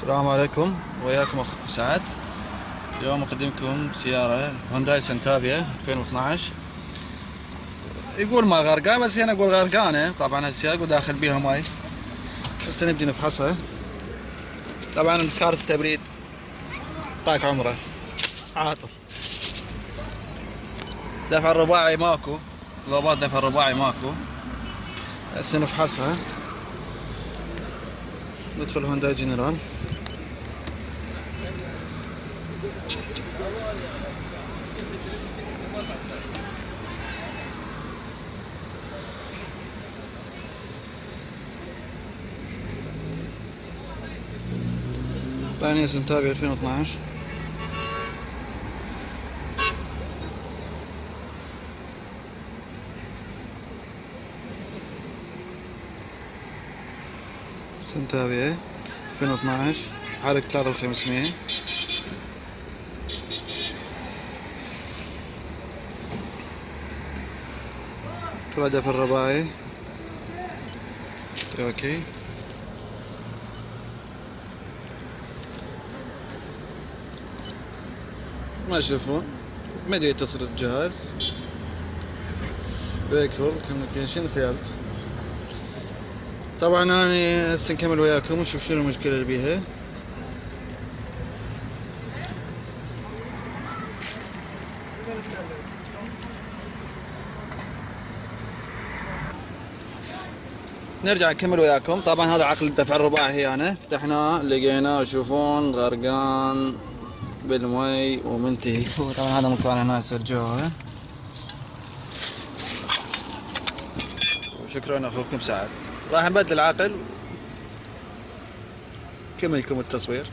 السلام عليكم، وياكم اخوكم سعد. اليوم اقدمكم سيارة هونداي سنتافيا 2012. يقول ما غرقان، بس انا اقول غرقانة. طبعا هالسيارة وداخل بيها ماي، بس نبدي نفحصها. طبعا كارت التبريد طاق عمره عاطل. دفع الرباعي ماكو، لوبات دفع الرباعي ماكو. هسه نفحصها. ندخل هونداي جنرال. ثانية سنتافيا 2012. سنتافيا 2012 حالك 3500. هدف الرباعي اوكي. ما تشوفون مدى يتصل الجهاز. فيكول كوميونيكيشن فيلد. طبعا انا هسه نكمل وياكم ونشوف شنو المشكلة اللي بيها. نرجع نكمل وياكم. طبعا هذا عقل الدفع الرباعي هنا، فتحناه لقيناه شوفون غرقان بالمي ومنتهي. طبعا هذا مكان هنا سجوه. وشكرا اخوكم سعد. راح نبدل العقل. كمل لكم التصوير.